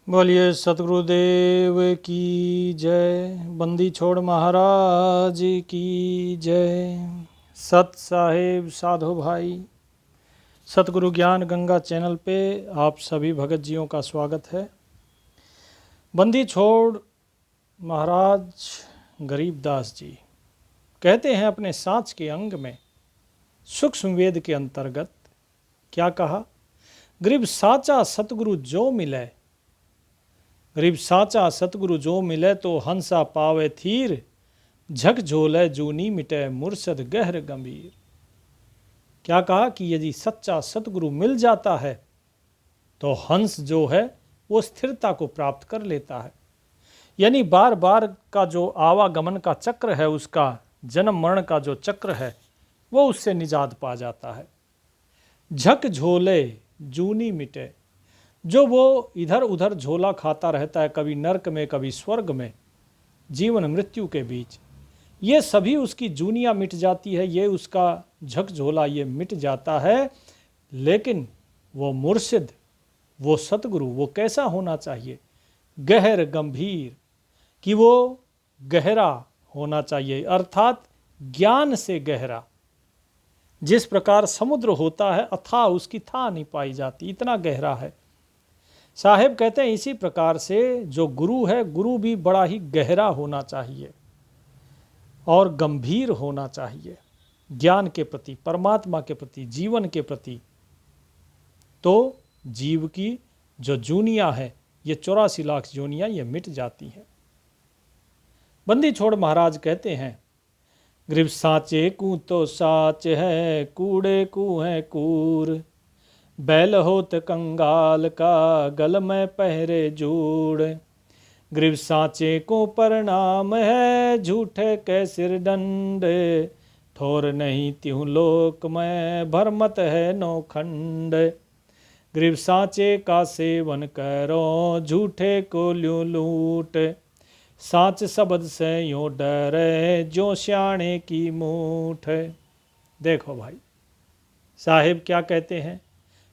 बोलिए सतगुरुदेव की जय। बंदी छोड़ महाराज की जय। सत साहेब साधु भाई, सतगुरु ज्ञान गंगा चैनल पे आप सभी भगत जियों का स्वागत है। बंदी छोड़ महाराज गरीबदास जी कहते हैं अपने सांच के अंग में सूक्ष्म वेद के अंतर्गत क्या कहा? गरीब साचा सतगुरु जो मिले, गरीब साचा सतगुरु जो मिले तो हंसा पावे थीर, झक झोले जूनी मिटे मुर्शद गहर गंभीर। क्या कहा कि यदि सच्चा सतगुरु मिल जाता है तो हंस जो है वो स्थिरता को प्राप्त कर लेता है, यानी बार बार का जो आवागमन का चक्र है, उसका जन्म मरण का जो चक्र है वो उससे निजात पा जाता है। झक झोले जूनी मिटे, जो वो इधर उधर झोला खाता रहता है, कभी नरक में कभी स्वर्ग में, जीवन मृत्यु के बीच, ये सभी उसकी जूनियाँ मिट जाती है, ये उसका झकझोला ये मिट जाता है। लेकिन वो मुर्शिद, वो सतगुरु, वो कैसा होना चाहिए? गहर गंभीर, कि वो गहरा होना चाहिए, अर्थात ज्ञान से गहरा। जिस प्रकार समुद्र होता है अथाह, उसकी था नहीं पाई जाती, इतना गहरा है। साहेब कहते हैं इसी प्रकार से जो गुरु है, गुरु भी बड़ा ही गहरा होना चाहिए और गंभीर होना चाहिए ज्ञान के प्रति, परमात्मा के प्रति, जीवन के प्रति। तो जीव की जो जूनियाँ है, ये 84 लाख जूनियाँ ये मिट जाती हैं। बंदी छोड़ महाराज कहते हैं गरीब साचे कू तो साच है, कूड़े कू है कूर, बैल होत कंगाल का गल में पहरे जूड़। गरीब साचे को प्रणाम है, झूठे के सिर दंड, ठोर नहीं त्यों लोक में भरमत है नौखंड। गरीब साचे का सेवन करो, झूठे को ल्यू लूट, साच शब्द से यूं डरे जो श्याणे की मूठ। देखो भाई साहेब क्या कहते हैं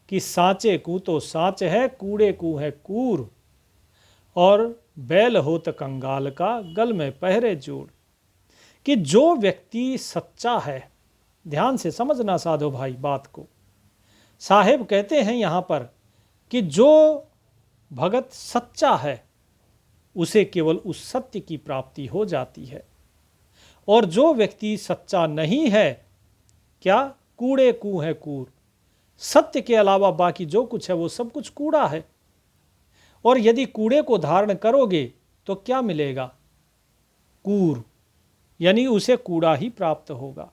कि साचे कू तो साच है, कूड़े कू है कूर, और बैल होत कंगाल का गल में पहरे जोड़। कि जो व्यक्ति सच्चा है, ध्यान से समझना साधो भाई बात को, साहेब कहते हैं यहाँ पर कि जो भगत सच्चा है उसे केवल उस सत्य की प्राप्ति हो जाती है, और जो व्यक्ति सच्चा नहीं है, क्या? कूड़े कू है कूर, सत्य के अलावा बाकी जो कुछ है वो सब कुछ कूड़ा है। और यदि कूड़े को धारण करोगे तो क्या मिलेगा? कूर, यानी उसे कूड़ा ही प्राप्त होगा।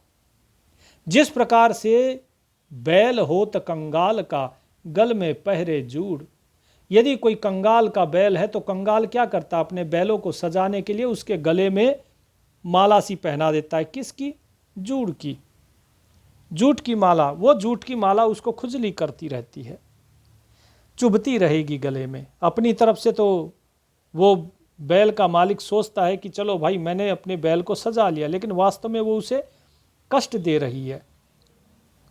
जिस प्रकार से बैल होत कंगाल का गल में पहरे जूड़, यदि कोई कंगाल का बैल है तो कंगाल क्या करता? अपने बैलों को सजाने के लिए उसके गले में माला सी पहना देता है। किसकी? जूड़ की, जूट की माला। वो जूट की माला उसको खुजली करती रहती है, चुभती रहेगी गले में। अपनी तरफ से तो वो बैल का मालिक सोचता है कि चलो भाई मैंने अपने बैल को सजा लिया, लेकिन वास्तव में वो उसे कष्ट दे रही है।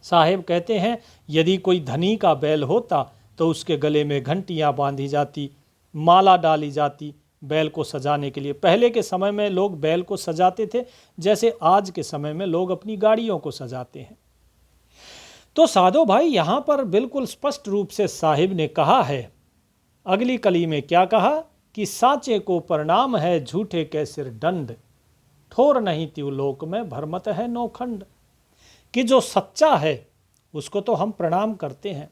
साहेब कहते हैं यदि कोई धनी का बैल होता तो उसके गले में घंटियाँ बांधी जाती, माला डाली जाती बैल को सजाने के लिए। पहले के समय में लोग बैल को सजाते थे जैसे आज के समय में लोग अपनी गाड़ियों को सजाते हैं। तो साधो भाई यहाँ पर बिल्कुल स्पष्ट रूप से साहिब ने कहा है, अगली कली में क्या कहा कि साचे को प्रणाम है, झूठे के सिर दंड, ठोर नहीं त्यों लोक में भरमत है नौखंड। कि जो सच्चा है उसको तो हम प्रणाम करते हैं,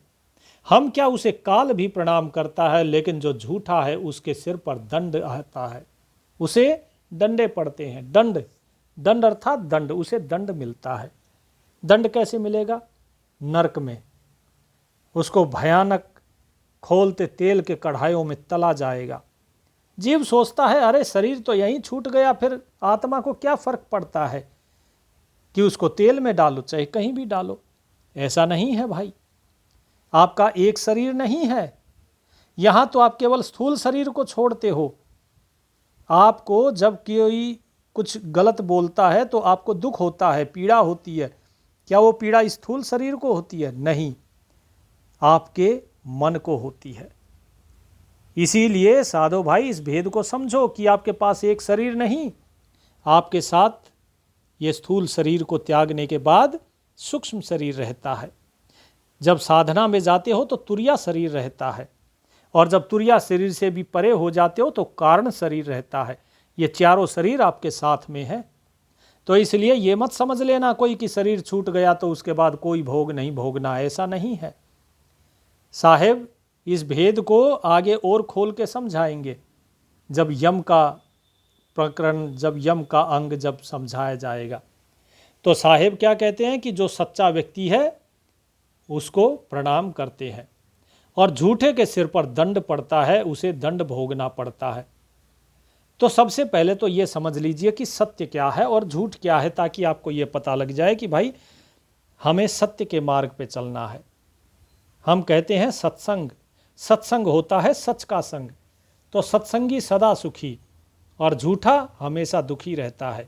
हम क्या उसे काल भी प्रणाम करता है, लेकिन जो झूठा है उसके सिर पर दंड आता है, उसे दंडे पड़ते हैं। दंड, दंड अर्थात दंड, उसे दंड मिलता है। दंड कैसे मिलेगा? नरक में उसको भयानक खोलते तेल के कढ़ाइयों में तला जाएगा। जीव सोचता है अरे शरीर तो यहीं छूट गया, फिर आत्मा को क्या फर्क पड़ता है कि उसको तेल में डालो, चाहे कहीं भी डालो। ऐसा नहीं है भाई, आपका एक शरीर नहीं है। यहाँ तो आप केवल स्थूल शरीर को छोड़ते हो। आपको जब कोई कुछ गलत बोलता है तो आपको दुख होता है, पीड़ा होती है। क्या वो पीड़ा स्थूल शरीर को होती है? नहीं, आपके मन को होती है। इसीलिए साधो भाई इस भेद को समझो कि आपके पास एक शरीर नहीं, आपके साथ ये स्थूल शरीर को त्यागने के बाद सूक्ष्म शरीर रहता है। जब साधना में जाते हो तो तुरिया शरीर रहता है, और जब तुरिया शरीर से भी परे हो जाते हो तो कारण शरीर रहता है। ये चारों शरीर आपके साथ में है। तो इसलिए ये मत समझ लेना कोई कि शरीर छूट गया तो उसके बाद कोई भोग नहीं भोगना, ऐसा नहीं है। साहेब इस भेद को आगे और खोल के समझाएंगे जब यम का प्रकरण, जब यम का अंग जब समझाया जाएगा। तो साहेब क्या कहते हैं कि जो सच्चा व्यक्ति है उसको प्रणाम करते हैं, और झूठे के सिर पर दंड पड़ता है, उसे दंड भोगना पड़ता है। तो सबसे पहले तो ये समझ लीजिए कि सत्य क्या है और झूठ क्या है, ताकि आपको ये पता लग जाए कि भाई हमें सत्य के मार्ग पे चलना है। हम कहते हैं सत्संग, सत्संग होता है सच का संग। तो सत्संगी सदा सुखी और झूठा हमेशा दुखी रहता है।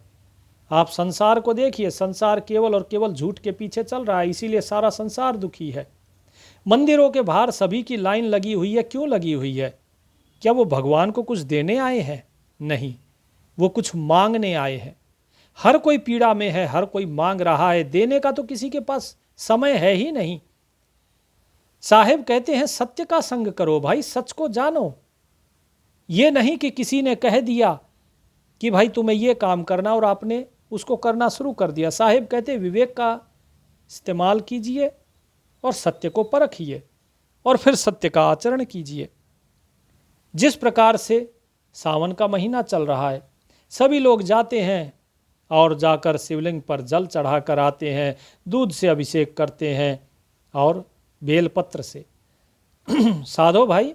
आप संसार को देखिए, संसार केवल और केवल झूठ के पीछे चल रहा है, इसीलिए सारा संसार दुखी है। मंदिरों के बाहर सभी की लाइन लगी हुई है, क्यों लगी हुई है? क्या वो भगवान को कुछ देने आए हैं? नहीं, वो कुछ मांगने आए हैं। हर कोई पीड़ा में है, हर कोई मांग रहा है, देने का तो किसी के पास समय है ही नहीं। साहेब कहते हैं सत्य का संग करो भाई, सच को जानो। ये नहीं कि किसी ने कह दिया कि भाई तुम्हें ये काम करना और आपने उसको करना शुरू कर दिया। साहेब कहते हैं विवेक का इस्तेमाल कीजिए और सत्य को परखिए और फिर सत्य का आचरण कीजिए। जिस प्रकार से सावन का महीना चल रहा है, सभी लोग जाते हैं और जाकर शिवलिंग पर जल चढ़ा कर आते हैं, दूध से अभिषेक करते हैं और बेलपत्र से। साधो भाई,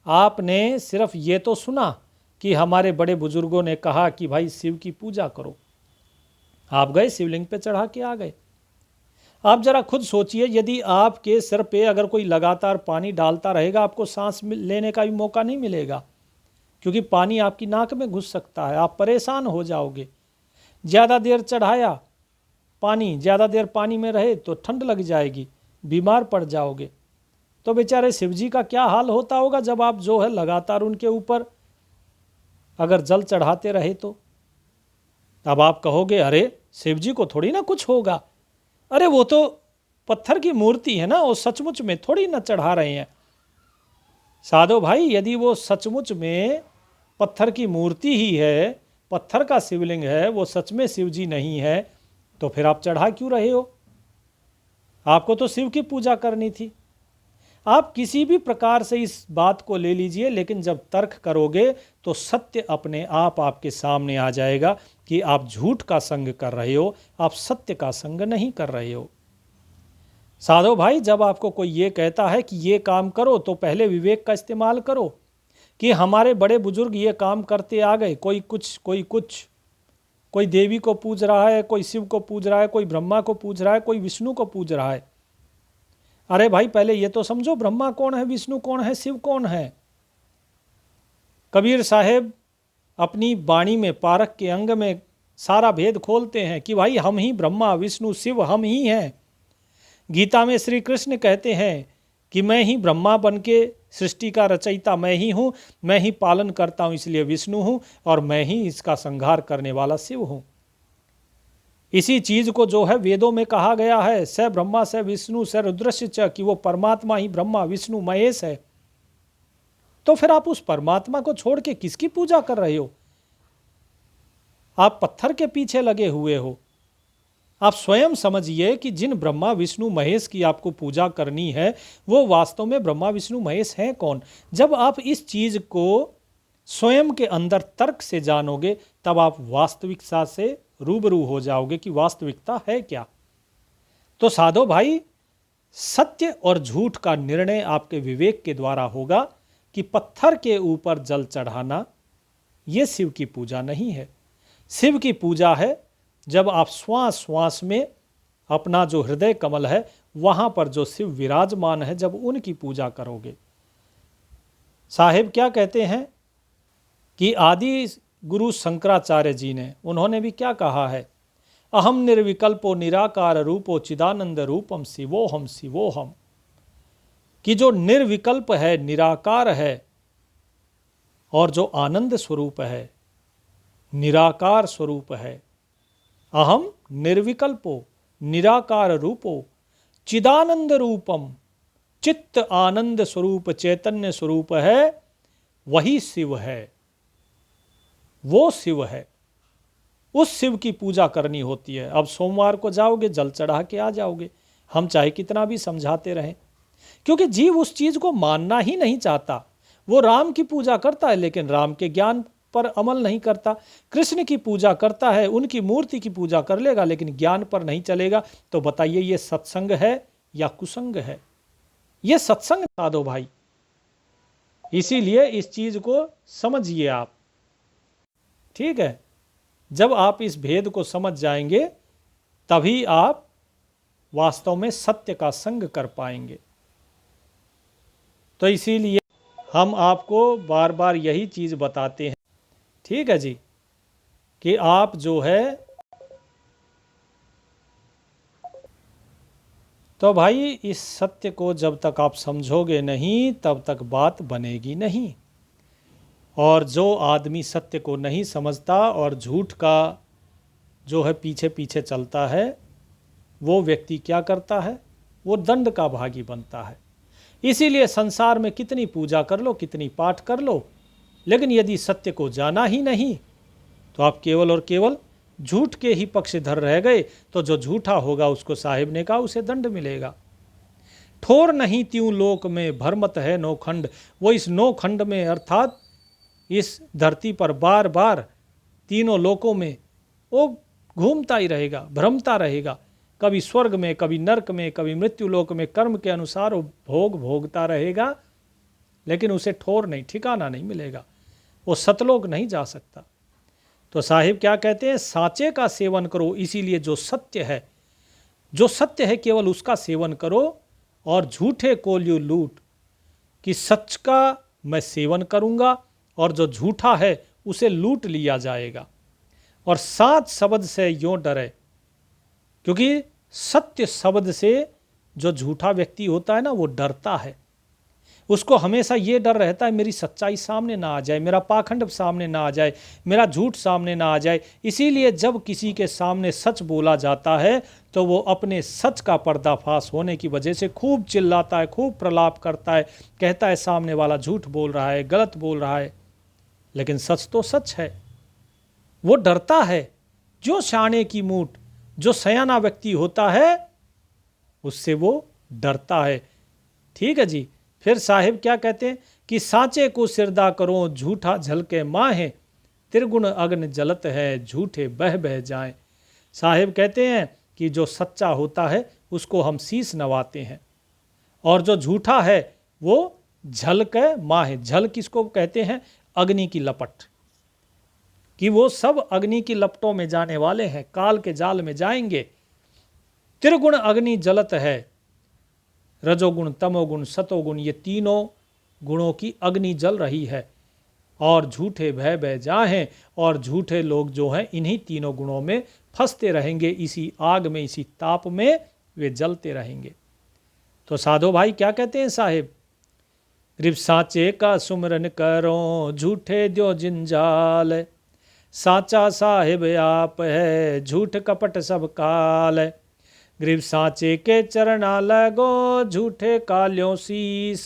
आपने सिर्फ ये तो सुना कि हमारे बड़े बुजुर्गों ने कहा कि भाई शिव की पूजा करो, आप गए शिवलिंग पे चढ़ा के आ गए। आप जरा खुद सोचिए, यदि आपके सिर पे अगर कोई लगातार पानी डालता रहेगा, आपको सांस लेने का भी मौका नहीं मिलेगा, क्योंकि पानी आपकी नाक में घुस सकता है, आप परेशान हो जाओगे। ज़्यादा देर चढ़ाया पानी, ज़्यादा देर पानी में रहे तो ठंड लग जाएगी, बीमार पड़ जाओगे। तो बेचारे शिव जी का क्या हाल होता होगा जब आप जो है लगातार उनके ऊपर अगर जल चढ़ाते रहे तो। अब आप कहोगे अरे शिव जी को थोड़ी ना कुछ होगा, अरे वो तो पत्थर की मूर्ति है ना, वो सचमुच में थोड़ी ना चढ़ा रहे हैं। साधो भाई, यदि वो सचमुच में पत्थर की मूर्ति ही है, पत्थर का शिवलिंग है, वो सच में शिव जी नहीं है, तो फिर आप चढ़ा क्यों रहे हो? आपको तो शिव की पूजा करनी थी। आप किसी भी प्रकार से इस बात को ले लीजिए, लेकिन जब तर्क करोगे तो सत्य अपने आप आपके सामने आ जाएगा कि आप झूठ का संग कर रहे हो, आप सत्य का संग नहीं कर रहे हो। साधो भाई, जब आपको कोई ये कहता है कि ये काम करो, तो पहले विवेक का इस्तेमाल करो कि हमारे बड़े बुजुर्ग ये काम करते आ गए, कोई कुछ कोई कुछ, कोई देवी को पूज रहा है, कोई शिव को पूज रहा है, कोई ब्रह्मा को पूज रहा है, कोई विष्णु को पूज रहा है। अरे भाई, पहले ये तो समझो ब्रह्मा कौन है, विष्णु कौन है, शिव कौन है। कबीर साहेब अपनी वाणी में पारक के अंग में सारा भेद खोलते हैं कि भाई हम ही ब्रह्मा विष्णु शिव हम ही हैं। गीता में श्री कृष्ण कहते हैं कि मैं ही ब्रह्मा बन के सृष्टि का रचयिता मैं ही हूँ, मैं ही पालन करता हूँ इसलिए विष्णु हूँ, और मैं ही इसका संहार करने वाला शिव हूँ। इसी चीज को जो है वेदों में कहा गया है, स ब्रह्मा स विष्णु स रुद्रस्य च, कि वो परमात्मा ही ब्रह्मा विष्णु महेश है। तो फिर आप उस परमात्मा को छोड़ के किसकी पूजा कर रहे हो? आप पत्थर के पीछे लगे हुए हो। आप स्वयं समझिए कि जिन ब्रह्मा विष्णु महेश की आपको पूजा करनी है, वो वास्तव में ब्रह्मा विष्णु महेश हैं कौन? जब आप इस चीज को स्वयं के अंदर तर्क से जानोगे, तब आप वास्तविकता से रूबरू हो जाओगे कि वास्तविकता है क्या। तो साधो भाई, सत्य और झूठ का निर्णय आपके विवेक के द्वारा होगा कि पत्थर के ऊपर जल चढ़ाना ये शिव की पूजा नहीं है। शिव की पूजा है जब आप श्वास श्वास में अपना जो हृदय कमल है वहां पर जो शिव विराजमान है, जब उनकी पूजा करोगे। साहेब क्या कहते हैं कि आदि गुरु शंकराचार्य जी ने, उन्होंने भी क्या कहा है, अहम निर्विकल्पो निराकार रूपो चिदानंद रूपम शिवोहम शिवोहम, कि जो निर्विकल्प है, निराकार है, और जो आनंद स्वरूप है, निराकार स्वरूप है, अहम निर्विकल्पो निराकार रूपो चिदानंद रूपम, चित्त आनंद स्वरूप चैतन्य स्वरूप है, वही शिव है, वो शिव है। उस शिव की पूजा करनी होती है। अब सोमवार को जाओगे, जल चढ़ा के आ जाओगे, हम चाहे कितना भी समझाते रहें, क्योंकि जीव उस चीज को मानना ही नहीं चाहता। वो राम की पूजा करता है लेकिन राम के ज्ञान पर अमल नहीं करता, कृष्ण की पूजा करता है, उनकी मूर्ति की पूजा कर लेगा लेकिन ज्ञान पर नहीं चलेगा। तो बताइए ये सत्संग है या कुसंग है? ये सत्संग साधो भाई। इसीलिए इस चीज को समझिए आप, ठीक है। जब आप इस भेद को समझ जाएंगे तभी आप वास्तव में सत्य का संग कर पाएंगे। तो इसीलिए हम आपको बार बार यही चीज बताते हैं, ठीक है जी, कि आप जो है, तो भाई इस सत्य को जब तक आप समझोगे नहीं तब तक बात बनेगी नहीं। और जो आदमी सत्य को नहीं समझता और झूठ का जो है पीछे पीछे चलता है, वो व्यक्ति क्या करता है? वो दंड का भागी बनता है। इसीलिए संसार में कितनी पूजा कर लो, कितनी पाठ कर लो, लेकिन यदि सत्य को जाना ही नहीं तो आप केवल और केवल झूठ के ही पक्षधर रह गए। तो जो झूठा होगा उसको साहिब ने कहा उसे दंड मिलेगा। ठोर नहीं त्यों लोक में भरमत है नौखंड। वो इस नौखंड में अर्थात इस धरती पर बार बार तीनों लोकों में वो घूमता ही रहेगा, भ्रमता रहेगा। कभी स्वर्ग में, कभी नरक में, कभी मृत्यु लोक में, कर्म के अनुसार वो भोग भोगता रहेगा, लेकिन उसे ठोर नहीं, ठिकाना नहीं मिलेगा, वो सतलोक नहीं जा सकता। तो साहिब क्या कहते हैं? साचे का सेवन करो। इसीलिए जो सत्य है, जो सत्य है केवल उसका सेवन करो, और झूठे को ल्यू लूट, कि सच का मैं सेवन करूंगा और जो झूठा है उसे लूट लिया जाएगा। और साच शब्द से यूं डरे, क्योंकि सत्य शब्द से जो झूठा व्यक्ति होता है ना, वो डरता है। उसको हमेशा ये डर रहता है मेरी सच्चाई सामने ना आ जाए, मेरा पाखंड सामने ना आ जाए, मेरा झूठ सामने ना आ जाए। इसीलिए जब किसी के सामने सच बोला जाता है तो वो अपने सच का पर्दाफाश होने की वजह से खूब चिल्लाता है, खूब प्रलाप करता है, कहता है सामने वाला झूठ बोल रहा है, गलत बोल रहा है। लेकिन सच तो सच है। वो डरता है। जो शाने की मूठ, जो सयाना व्यक्ति होता है उससे वो डरता है, ठीक है जी। फिर साहिब क्या कहते हैं कि साचे को सिरदा करो झूठा झलके माहे, त्रिगुण अग्नि जलत है झूठे बह बह जाएं। साहिब कहते हैं कि जो सच्चा होता है उसको हम शीश नवाते हैं, और जो झूठा है वो झलके माहे। झल किसको कहते हैं? अग्नि की लपट, कि वो सब अग्नि की लपटों में जाने वाले हैं, काल के जाल में जाएंगे। त्रिगुण अग्नि जलत है, रजोगुण, तमोगुण, सतोगुण, ये तीनों गुणों की अग्नि जल रही है, और झूठे भय बह जाएं। और झूठे लोग जो हैं इन्हीं तीनों गुणों में फंसते रहेंगे, इसी आग में, इसी ताप में वे जलते रहेंगे। तो साधो भाई क्या कहते हैं साहिब? ग्रीब साचे का सुमरन करो झूठे द्यो जिंजाल, साचा साहिब आप है झूठ कपट सब काल। ग्रीब साचे के चरणा लगो झूठे काल्यों शीस,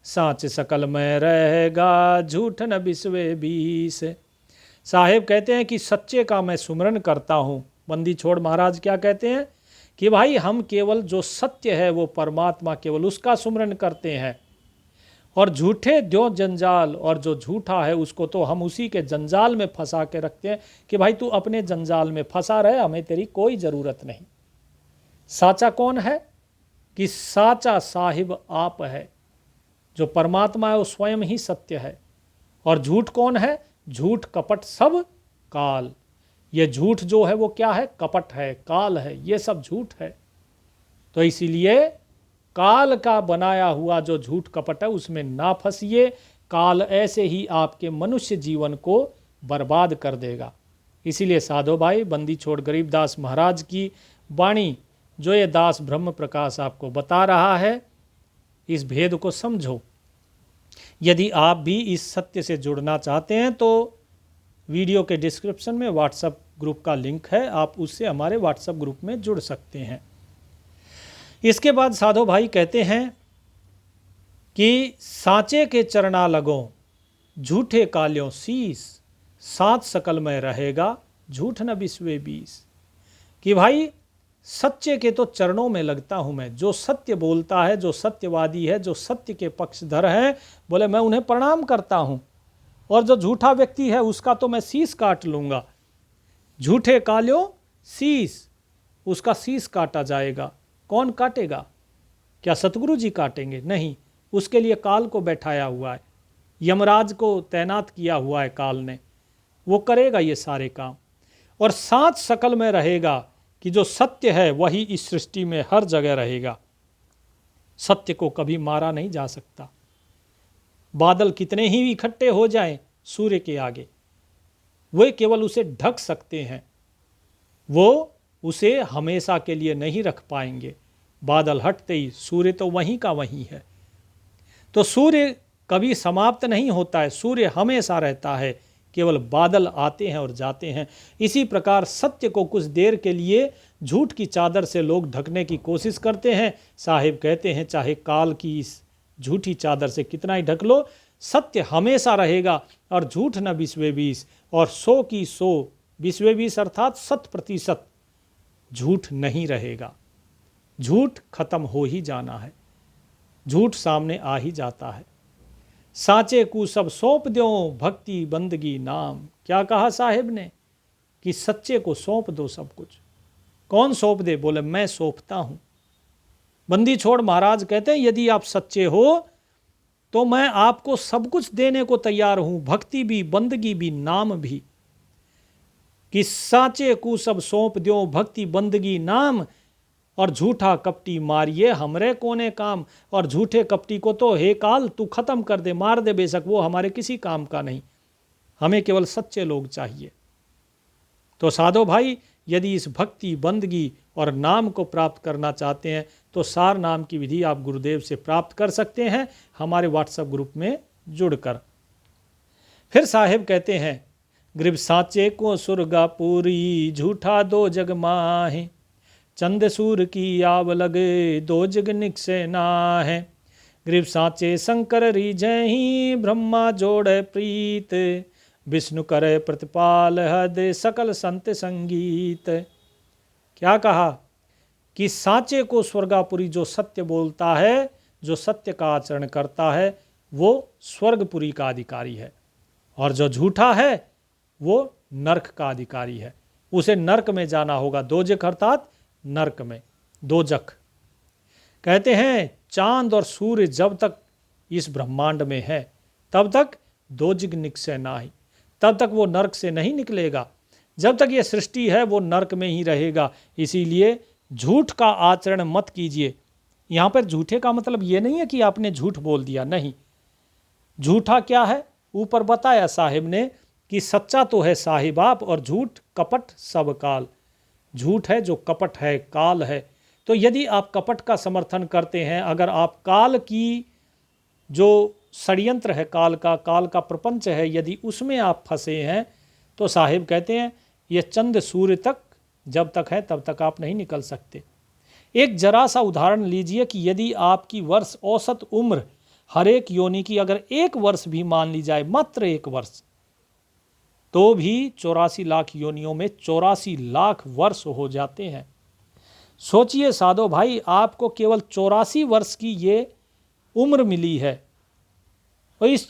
साच सकल में रहेगा झूठ न बिस्वे बीस। साहिब कहते हैं कि सच्चे का मैं सुमरन करता हूँ। बंदी छोड़ महाराज क्या कहते हैं कि भाई हम केवल जो सत्य है वो परमात्मा, केवल उसका सुमरन करते हैं, और झूठे द्यो जंजाल, और जो झूठा है उसको तो हम उसी के जंजाल में फंसा के रखते हैं कि भाई तू अपने जंजाल में फंसा रहे, हमें तेरी कोई ज़रूरत नहीं। साचा कौन है? कि साचा साहिब आप है। जो परमात्मा है वो स्वयं ही सत्य है। और झूठ कौन है? झूठ कपट सब काल। ये झूठ जो है वो क्या है? कपट है, काल है, ये सब झूठ है। तो इसीलिए काल का बनाया हुआ जो झूठ कपट है उसमें ना फंसिए। काल ऐसे ही आपके मनुष्य जीवन को बर्बाद कर देगा। इसीलिए साधो भाई, बंदी छोड़ गरीबदास महाराज की वाणी जो ये दास ब्रह्म प्रकाश आपको बता रहा है, इस भेद को समझो। यदि आप भी इस सत्य से जुड़ना चाहते हैं तो वीडियो के डिस्क्रिप्शन में व्हाट्सएप ग्रुप का लिंक है, आप उससे हमारे व्हाट्सएप ग्रुप में जुड़ सकते हैं। इसके बाद साधो भाई कहते हैं कि साचे के चरणा लगो झूठे काल्यों शीस, सात सकल में रहेगा झूठ न बिस्वे बीस। कि भाई सच्चे के तो चरणों में लगता हूं मैं, जो सत्य बोलता है, जो सत्यवादी है, जो सत्य के पक्षधर है, बोले मैं उन्हें प्रणाम करता हूं। और जो झूठा व्यक्ति है उसका तो मैं शीस काट लूंगा। झूठे काल्यों शीस, उसका शीस काटा जाएगा। कौन काटेगा? क्या सतगुरु जी काटेंगे? नहीं, उसके लिए काल को बैठाया हुआ है, यमराज को तैनात किया हुआ है काल ने, वो करेगा ये सारे काम। और सात सकल में रहेगा कि जो सत्य है वही इस सृष्टि में हर जगह रहेगा। सत्य को कभी मारा नहीं जा सकता। बादल कितने ही इकट्ठे हो जाएं सूर्य के आगे, वे केवल उसे ढक सकते हैं, वो उसे हमेशा के लिए नहीं रख पाएंगे। बादल हटते ही सूर्य तो वहीं का वहीं है। तो सूर्य कभी समाप्त नहीं होता है, सूर्य हमेशा रहता है, केवल बादल आते हैं और जाते हैं। इसी प्रकार सत्य को कुछ देर के लिए झूठ की चादर से लोग ढकने की कोशिश करते हैं। साहिब कहते हैं चाहे काल की इस झूठी चादर से कितना ही ढक लो, सत्य हमेशा रहेगा और झूठ न बिस्वे बीस। और 100 की 100 बिस्वे बीस अर्थात 100% झूठ नहीं रहेगा। झूठ खत्म हो ही जाना है, झूठ सामने आ ही जाता है। साचे को सब सौंप दो भक्ति बंदगी नाम। क्या कहा साहिब ने कि सच्चे को सौंप दो सब कुछ। कौन सौंप दे? बोले मैं सौंपता हूं। बंदी छोड़ महाराज कहते हैं यदि आप सच्चे हो तो मैं आपको सब कुछ देने को तैयार हूं, भक्ति भी, बंदगी भी, नाम भी। कि साचे को सब सौंप दो भक्ति बंदगी नाम, और झूठा कपटी मारिए हमरे कोने काम। और झूठे कपटी को तो हे काल तू खत्म कर दे, मार दे बेशक, वो हमारे किसी काम का नहीं, हमें केवल सच्चे लोग चाहिए। तो साधो भाई यदि इस भक्ति, बंदगी और नाम को प्राप्त करना चाहते हैं तो सार नाम की विधि आप गुरुदेव से प्राप्त कर सकते हैं हमारे व्हाट्सएप ग्रुप में जुड़कर। फिर साहेब कहते हैं ग्रीब साचे को सुरगापुरी झूठा दो जग माहे, चंद सूर की आव लगे दो जग निकसे नाहे। ग्रीब साचे शंकर रीजहि ब्रह्मा जोड़े प्रीत, विष्णु करे प्रतिपाल हद सकल संत संगीत। क्या कहा कि साचे को स्वर्गापुरी, जो सत्य बोलता है, जो सत्य का आचरण करता है, वो स्वर्गपुरी का अधिकारी है। और जो झूठा है वो नरक का अधिकारी है, उसे नरक में जाना होगा। दोजख अर्थात नरक में, दोजख। कहते हैं चांद और सूर्य जब तक इस ब्रह्मांड में है तब तक दोजग निकसे नाही, तब तक वो नरक से नहीं निकलेगा। जब तक ये सृष्टि है वो नरक में ही रहेगा। इसीलिए झूठ का आचरण मत कीजिए। यहाँ पर झूठे का मतलब ये नहीं है कि आपने झूठ बोल दिया, नहीं। झूठा क्या है ऊपर बताया साहिब ने कि सच्चा तो है साहिब आप, और झूठ कपट सब काल। झूठ है जो कपट है, काल है। तो यदि आप कपट का समर्थन करते हैं, अगर आप काल की जो षड्यंत्र है, काल का प्रपंच है, यदि उसमें आप फंसे हैं तो साहिब कहते हैं ये चंद सूर्य तक जब तक है तब तक आप नहीं निकल सकते। एक जरा सा उदाहरण लीजिए कि यदि आपकी वर्ष औसत उम्र हर एक योनि की अगर 1 वर्ष भी मान ली जाए, मात्र 1 वर्ष, तो भी 84 लाख योनियों में 84 लाख वर्ष हो जाते हैं। सोचिए साधो भाई, आपको केवल 84 वर्ष की ये उम्र मिली है। और इस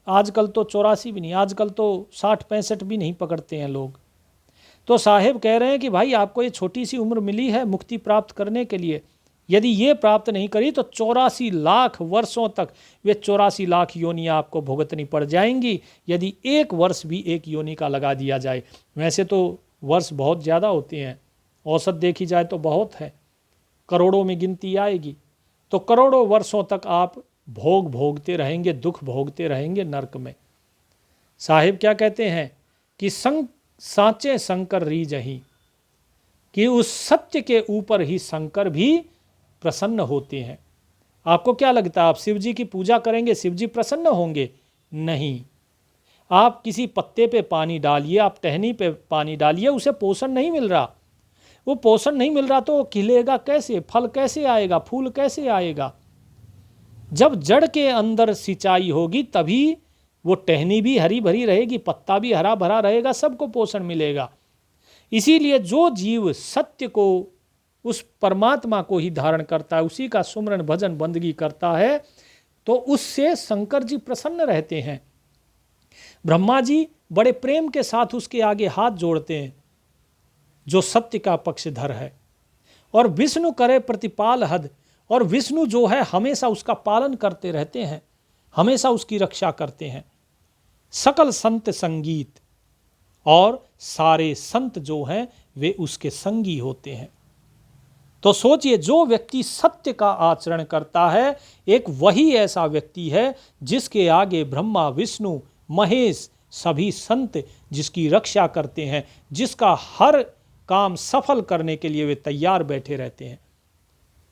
आजकल तो 84 भी नहीं, आजकल तो 60-65 भी नहीं पकड़ते हैं लोग। तो साहेब कह रहे हैं कि भाई आपको ये छोटी सी उम्र मिली है मुक्ति प्राप्त करने के लिए, यदि ये प्राप्त नहीं करी तो 84 लाख वर्षों तक वे 84 लाख योनियाँ आपको भुगतनी पड़ जाएंगी, यदि 1 वर्ष भी एक योनि का लगा दिया जाए। वैसे तो वर्ष बहुत ज़्यादा होते हैं, औसत देखी जाए तो बहुत है, करोड़ों में गिनती आएगी। तो करोड़ों वर्षों तक आप भोग भोगते रहेंगे, दुख भोगते रहेंगे नरक में। साहिब क्या कहते हैं कि साचे शंकर रीजहि, कि उस सत्य के ऊपर ही शंकर भी प्रसन्न होते हैं। आपको क्या लगता है, आप शिव जी की पूजा करेंगे, शिव जी प्रसन्न होंगे? नहीं। आप किसी पत्ते पे पानी डालिए, आप टहनी पे पानी डालिए, उसे पोषण नहीं मिल रहा। वो पोषण नहीं मिल रहा तो वो खिलेगा कैसे, फल कैसे आएगा, फूल कैसे आएगा? जब जड़ के अंदर सिंचाई होगी तभी वो टहनी भी हरी भरी रहेगी, पत्ता भी हरा भरा रहेगा, सबको पोषण मिलेगा। इसीलिए जो जीव सत्य को, उस परमात्मा को ही धारण करता है, उसी का सुमरन भजन बंदगी करता है, तो उससे शंकर जी प्रसन्न रहते हैं। ब्रह्मा जी बड़े प्रेम के साथ उसके आगे हाथ जोड़ते हैं, जो सत्य का पक्षधर है। और विष्णु करे प्रतिपाल हद, और विष्णु जो है हमेशा उसका पालन करते रहते हैं, हमेशा उसकी रक्षा करते हैं। सकल संत संगीत, और सारे संत जो हैं वे उसके संगी होते हैं। तो सोचिए, जो व्यक्ति सत्य का आचरण करता है, एक वही ऐसा व्यक्ति है जिसके आगे ब्रह्मा विष्णु महेश सभी संत जिसकी रक्षा करते हैं, जिसका हर काम सफल करने के लिए वे तैयार बैठे रहते हैं।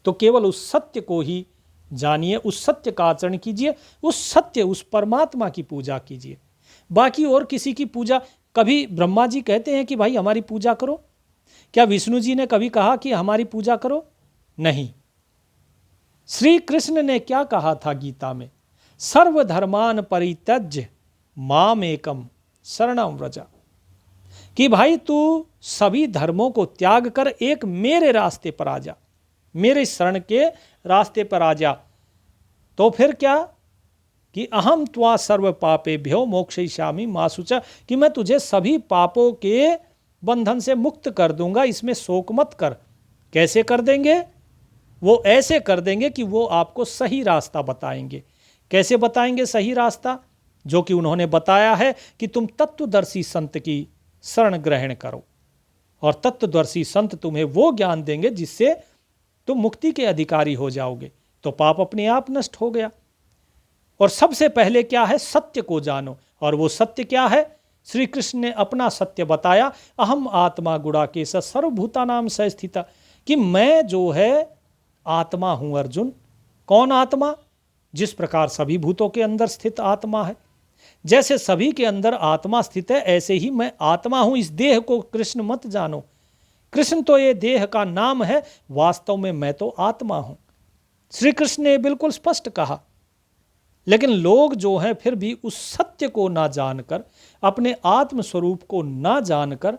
तो केवल उस सत्य को ही जानिए, उस सत्य का आचरण कीजिए, उस सत्य, उस परमात्मा की पूजा कीजिए। बाकी और किसी की पूजा, कभी ब्रह्मा जी कहते हैं कि भाई हमारी पूजा करो? क्या विष्णु जी ने कभी कहा कि हमारी पूजा करो? नहीं। श्री कृष्ण ने क्या कहा था गीता में? सर्वधर्मान परित्यज्य माम एकम शरणम व्रजा, कि भाई तू सभी धर्मों को त्याग कर एक मेरे रास्ते पर आ जा, मेरे शरण के रास्ते पर आ जा। तो फिर क्या कि अहम त्वा सर्व पापेभ्यो मोक्षयिष्यामि मा शुचा, कि मैं तुझे सभी पापों के बंधन से मुक्त कर दूंगा, इसमें शोक मत कर। कैसे कर देंगे? वो ऐसे कर देंगे कि वो आपको सही रास्ता बताएंगे। कैसे बताएंगे सही रास्ता? जो कि उन्होंने बताया है कि तुम तत्वदर्शी संत की शरण ग्रहण करो, और तत्वदर्शी संत तुम्हें वो ज्ञान देंगे जिससे तुम मुक्ति के अधिकारी हो जाओगे। तो पाप अपने आप नष्ट हो गया। और सबसे पहले क्या है? सत्य को जानो। और वो सत्य क्या है? श्री कृष्ण ने अपना सत्य बताया, अहम आत्मा गुड़ाकेश सर्वभूतानाम संस्थिता, कि मैं जो है आत्मा हूं अर्जुन। कौन आत्मा? जिस प्रकार सभी भूतों के अंदर स्थित आत्मा है, जैसे सभी के अंदर आत्मा स्थित है, ऐसे ही मैं आत्मा हूं। इस देह को कृष्ण मत जानो। कृष्ण तो ये देह का नाम है, वास्तव में मैं तो आत्मा हूं। श्री कृष्ण ने बिल्कुल स्पष्ट कहा। लेकिन लोग जो हैं फिर भी उस सत्य को ना जानकर, अपने आत्म स्वरूप को ना जानकर,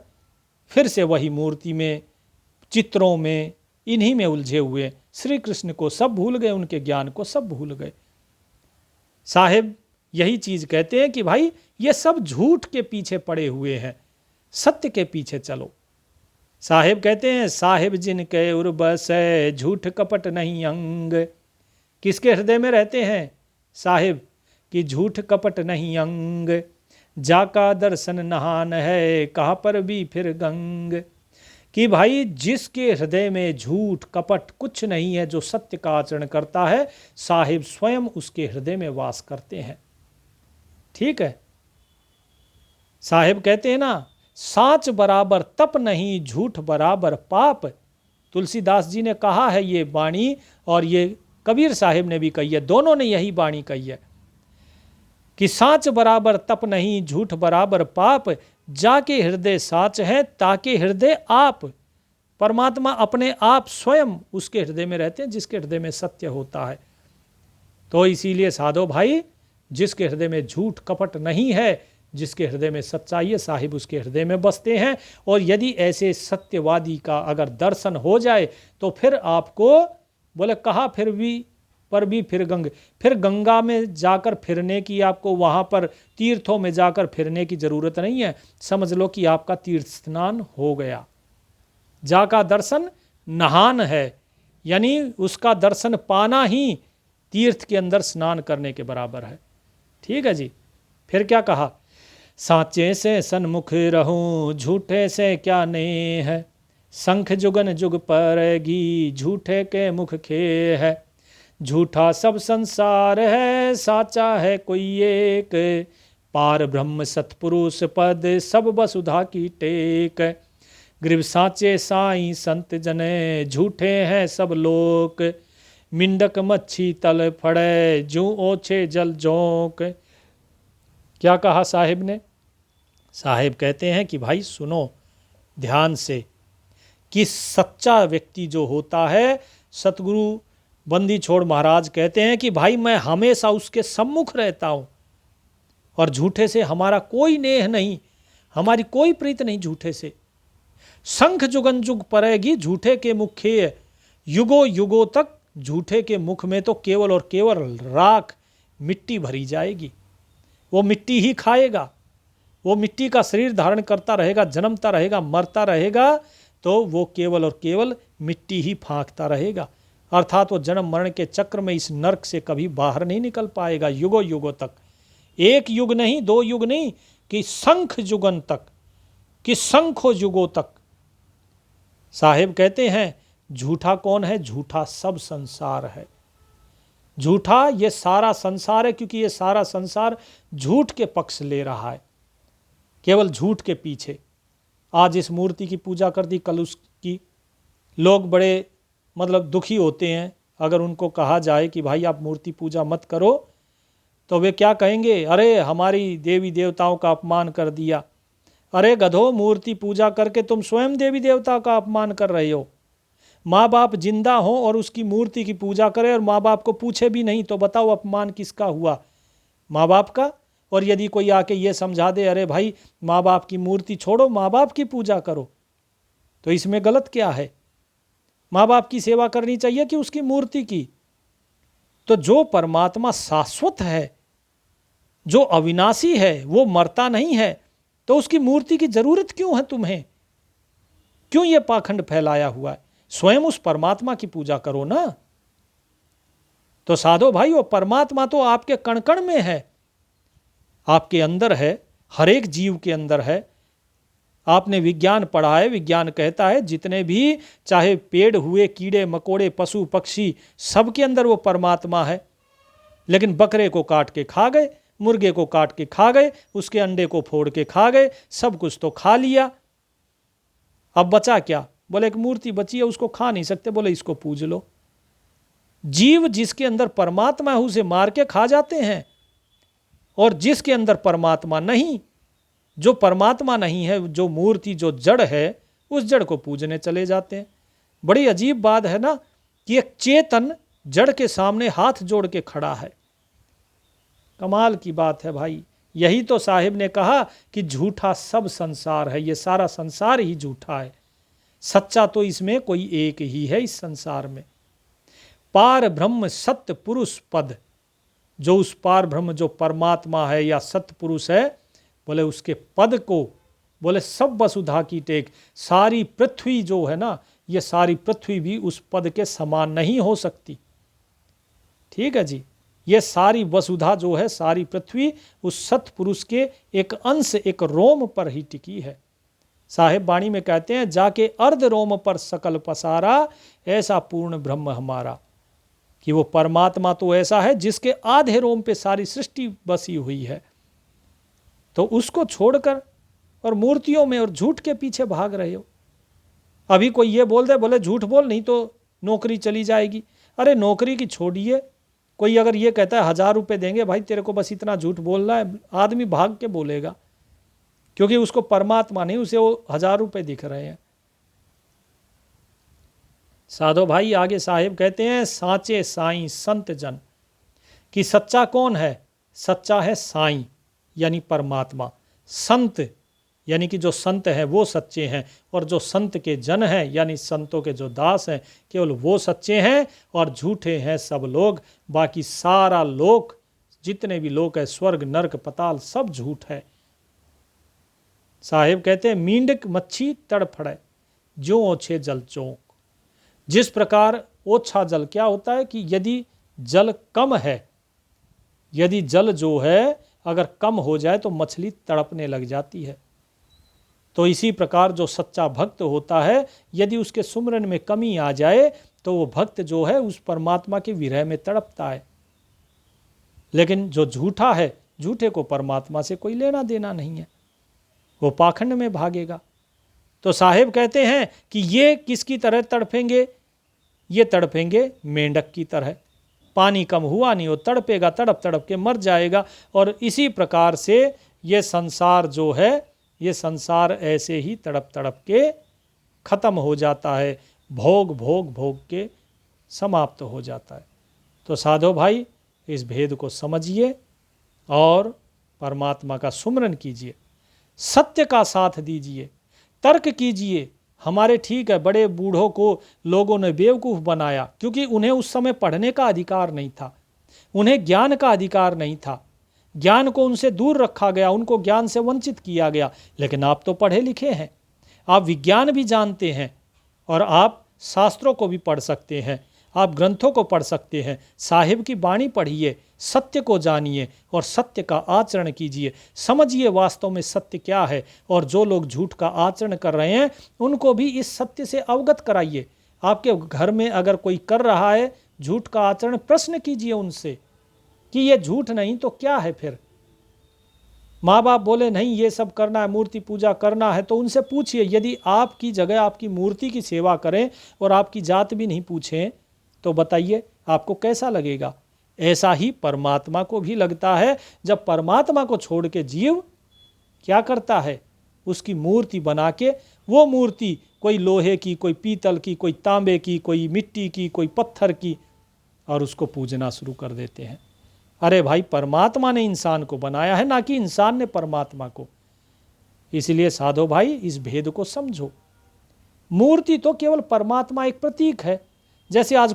फिर से वही मूर्ति में, चित्रों में, इन्हीं में उलझे हुए। श्री कृष्ण को सब भूल गए, उनके ज्ञान को सब भूल गए। साहेब यही चीज कहते हैं कि भाई ये सब झूठ के पीछे पड़े हुए हैं, सत्य के पीछे चलो। साहेब कहते हैं, साहेब जिनके उर बसै झूठ कपट नहीं अंग। किसके हृदय में रहते हैं साहेब? कि झूठ कपट नहीं अंग, जाका दर्शन नहान है, कहाँ पर भी फिर गंग। कि भाई जिसके हृदय में झूठ कपट कुछ नहीं है, जो सत्य का आचरण करता है, साहिब स्वयं उसके हृदय में वास करते हैं। ठीक है। साहिब कहते हैं ना, साच बराबर तप नहीं, झूठ बराबर पाप। तुलसीदास जी ने कहा है ये वाणी, और ये कबीर साहिब ने भी कही है, दोनों ने यही वाणी कही है कि साच बराबर तप नहीं, झूठ बराबर पाप, जाके हृदय साच है, ताके हृदय आप। परमात्मा अपने आप स्वयं उसके हृदय में रहते हैं जिसके हृदय में सत्य होता है। तो इसीलिए साधो भाई, जिसके हृदय में झूठ कपट नहीं है, जिसके हृदय में सच्चाई है, साहिब उसके हृदय में बसते हैं। और यदि ऐसे सत्यवादी का अगर दर्शन हो जाए तो फिर आपको बोले कहा फिर भी पर भी फिर फिर गंगा में जाकर फिरने की, आपको वहाँ पर तीर्थों में जाकर फिरने की ज़रूरत नहीं है। समझ लो कि आपका तीर्थ स्नान हो गया। जा का दर्शन नहान है, यानी उसका दर्शन पाना ही तीर्थ के अंदर स्नान करने के बराबर है। ठीक है जी। फिर क्या कहा? साचे से सन्मुख रहूं, झूठे से क्या नेह है, शंख जुगन जुग परेगी, झूठे के मुख खे है। झूठा सब संसार है, साचा है कोई एक, पार ब्रह्म सतपुरुष पद, सब वसुधा की टेक। ग्रीव साचे साई संत जने, झूठे हैं सब लोक, मिंडक मच्छी तल फड़े, जूं ओछे जल जोंक। क्या कहा साहिब ने? साहिब कहते हैं कि भाई सुनो ध्यान से, कि सच्चा व्यक्ति जो होता है, सतगुरु बंदी छोड़ महाराज कहते हैं कि भाई मैं हमेशा उसके सम्मुख रहता हूं और झूठे से हमारा कोई नेह नहीं, हमारी कोई प्रीत नहीं झूठे से। शंख जुगन जुग परेगी झूठे के मुखे, युगो युगो तक झूठे के मुख में तो केवल और केवल राख मिट्टी भरी जाएगी। वो मिट्टी ही खाएगा, वो मिट्टी का शरीर धारण करता रहेगा, जन्मता रहेगा, मरता रहेगा, तो वो केवल और केवल मिट्टी ही फांकता रहेगा। अर्थात वो जन्म मरण के चक्र में इस नरक से कभी बाहर नहीं निकल पाएगा युगों युगों तक। एक युग नहीं, दो युग नहीं, कि शंख जुगन तक, कि शंखों युगों तक। साहिब कहते हैं झूठा कौन है? झूठा सब संसार है। झूठा ये सारा संसार है, क्योंकि ये सारा संसार झूठ के पक्ष ले रहा है, केवल झूठ के पीछे। आज इस मूर्ति की पूजा कर दी, कल उसकी। लोग बड़े मतलब दुखी होते हैं अगर उनको कहा जाए कि भाई आप मूर्ति पूजा मत करो, तो वे क्या कहेंगे? अरे हमारी देवी देवताओं का अपमान कर दिया। अरे गधो, मूर्ति पूजा करके तुम स्वयं देवी देवता का अपमान कर रहे हो। माँ बाप जिंदा हो और उसकी मूर्ति की पूजा करे और माँ बाप को पूछे भी नहीं, तो बताओ अपमान किसका हुआ? माँ बाप का। और यदि कोई आके ये समझा दे अरे भाई माँ बाप की मूर्ति छोड़ो, माँ बाप की पूजा करो, तो इसमें गलत क्या है? माँ बाप की सेवा करनी चाहिए कि उसकी मूर्ति की? तो जो परमात्मा शाश्वत है, जो अविनाशी है, वो मरता नहीं है, तो उसकी मूर्ति की जरूरत क्यों है तुम्हें? क्यों ये पाखंड फैलाया हुआ है? स्वयं उस परमात्मा की पूजा करो ना। तो साधो भाई, वो परमात्मा तो आपके कण कण में है, आपके अंदर है, हर एक जीव के अंदर है। आपने विज्ञान पढ़ा है, विज्ञान कहता है जितने भी चाहे पेड़ हुए, कीड़े मकोड़े, पशु पक्षी, सबके अंदर वो परमात्मा है। लेकिन बकरे को काट के खा गए, मुर्गे को काट के खा गए, उसके अंडे को फोड़ के खा गए, सब कुछ तो खा लिया। अब बचा क्या? बोले एक मूर्ति बची है, उसको खा नहीं सकते, बोले इसको पूज लो। जीव जिसके अंदर परमात्मा है उसे मार के खा जाते हैं, और जिसके अंदर परमात्मा नहीं, जो परमात्मा नहीं है, जो मूर्ति, जो जड़ है, उस जड़ को पूजने चले जाते हैं। बड़ी अजीब बात है ना कि एक चेतन जड़ के सामने हाथ जोड़ के खड़ा है। कमाल की बात है भाई। यही तो साहिब ने कहा कि झूठा सब संसार है, ये सारा संसार ही झूठा है, सच्चा तो इसमें कोई एक ही है इस संसार में। पार ब्रह्म सत्य पुरुष पद, जो उस पार ब्रह्म जो परमात्मा है या सत्य पुरुष है, बोले उसके पद को, बोले सब वसुधा की टेक। सारी पृथ्वी जो है ना, ये सारी पृथ्वी भी उस पद के समान नहीं हो सकती। ठीक है जी, ये सारी वसुधा जो है, सारी पृथ्वी उस सत्पुरुष के एक अंश, एक रोम पर ही टिकी है। साहिब वाणी में कहते हैं जाके अर्ध रोम पर सकल पसारा, ऐसा पूर्ण ब्रह्म हमारा। कि वो परमात्मा तो ऐसा है जिसके आधे रोम पे सारी सृष्टि बसी हुई है, तो उसको छोड़कर और मूर्तियों में और झूठ के पीछे भाग रहे हो। अभी कोई ये बोल दे, बोले झूठ बोल नहीं तो नौकरी चली जाएगी। अरे नौकरी की छोड़िए, कोई अगर ये कहता है 1000 रुपये देंगे भाई तेरे को बस इतना झूठ बोलना है, आदमी भाग के बोलेगा, क्योंकि उसको परमात्मा नहीं, उसे वो 1000 रुपये दिख रहे हैं। साधो भाई आगे साहिब कहते हैं साचे साईं संत जन, कि सच्चा कौन है? सच्चा है साईं यानी परमात्मा। संत यानी कि जो संत हैं वो सच्चे हैं, और जो संत के जन हैं यानी संतों के जो दास हैं, केवल वो सच्चे हैं, और झूठे हैं सब लोग। बाकी सारा लोक, जितने भी लोक है, स्वर्ग नरक पताल, सब झूठ है। साहिब कहते हैं मींडक मच्छी तड़फड़े, जो ओछे जल चौंक। जिस प्रकार ओछा जल क्या होता है कि यदि जल कम है, यदि जल जो है अगर कम हो जाए तो मछली तड़पने लग जाती है। तो इसी प्रकार जो सच्चा भक्त होता है, यदि उसके सुमरन में कमी आ जाए तो वो भक्त जो है उस परमात्मा के विरह में तड़पता है। लेकिन जो झूठा है, झूठे को परमात्मा से कोई लेना देना नहीं है, वो पाखंड में भागेगा। तो साहिब कहते हैं कि ये किसकी तरह तड़पेंगे? ये तड़पेंगे मेंढक की तरह, पानी कम हुआ नहीं, वो तड़पेगा, तड़प तड़प के मर जाएगा। और इसी प्रकार से ये संसार जो है, ये संसार ऐसे ही तड़प तड़प के खत्म हो जाता है, भोग भोग भोग के समाप्त हो जाता है। तो साधो भाई, इस भेद को समझिए और परमात्मा का सुमरन कीजिए, सत्य का साथ दीजिए, तर्क कीजिए। हमारे ठीक है, बड़े बूढ़ों को लोगों ने बेवकूफ़ बनाया क्योंकि उन्हें उस समय पढ़ने का अधिकार नहीं था, उन्हें ज्ञान का अधिकार नहीं था, ज्ञान को उनसे दूर रखा गया, उनको ज्ञान से वंचित किया गया। लेकिन आप तो पढ़े लिखे हैं, आप विज्ञान भी जानते हैं और आप शास्त्रों को भी पढ़ सकते हैं, आप ग्रंथों को पढ़ सकते हैं। साहिब की वाणी पढ़िए, सत्य को जानिए और सत्य का आचरण कीजिए, समझिए वास्तव में सत्य क्या है। और जो लोग झूठ का आचरण कर रहे हैं उनको भी इस सत्य से अवगत कराइए। आपके घर में अगर कोई कर रहा है झूठ का आचरण, प्रश्न कीजिए उनसे कि ये झूठ नहीं तो क्या है फिर। माँ बाप बोले नहीं ये सब करना है, मूर्ति पूजा करना है, तो उनसे पूछिए। यदि आपकी जगह आपकी मूर्ति की सेवा करें और आपकी जात भी नहीं पूछें तो बताइए आपको कैसा लगेगा। ऐसा ही परमात्मा को भी लगता है जब परमात्मा को छोड़ के जीव क्या करता है, उसकी मूर्ति बना के, वो मूर्ति कोई लोहे की, कोई पीतल की, कोई तांबे की, कोई मिट्टी की, कोई पत्थर की, और उसको पूजना शुरू कर देते हैं। अरे भाई, परमात्मा ने इंसान को बनाया है, ना कि इंसान ने परमात्मा को। इसलिए साधो भाई, इस भेद को समझो। मूर्ति तो केवल परमात्मा एक प्रतीक है। जैसे आज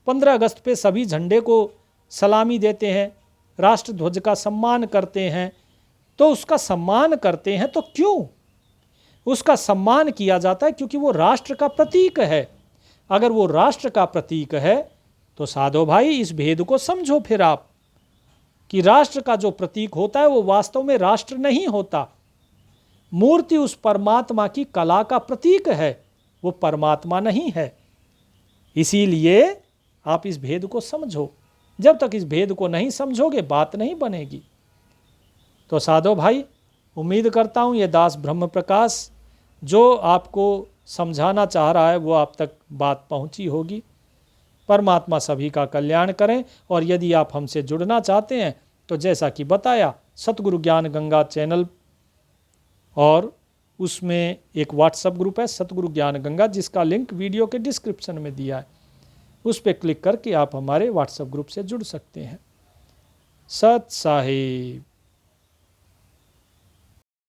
15 अगस्त पे सभी झंडे को सलामी देते हैं, राष्ट्र ध्वज का सम्मान करते हैं, तो उसका सम्मान करते हैं तो क्यों उसका सम्मान किया जाता है? क्योंकि वो राष्ट्र का प्रतीक है। अगर वो राष्ट्र का प्रतीक है तो साधो भाई, इस भेद को समझो फिर आप कि राष्ट्र का जो प्रतीक होता है वो वास्तव में राष्ट्र नहीं होता। मूर्ति उस परमात्मा की कला का प्रतीक है, वो परमात्मा नहीं है। इसीलिए आप इस भेद को समझो। जब तक इस भेद को नहीं समझोगे बात नहीं बनेगी। तो साधो भाई, उम्मीद करता हूँ ये दास ब्रह्म प्रकाश जो आपको समझाना चाह रहा है वो आप तक बात पहुँची होगी। परमात्मा सभी का कल्याण करें। और यदि आप हमसे जुड़ना चाहते हैं तो जैसा कि बताया, सतगुरु ज्ञान गंगा चैनल और उसमें एक व्हाट्सएप ग्रुप है सतगुरु ज्ञान गंगा, जिसका लिंक वीडियो के डिस्क्रिप्शन में दिया है। उस पर क्लिक करके आप हमारे व्हाट्सएप ग्रुप से जुड़ सकते हैं। सत साहिब।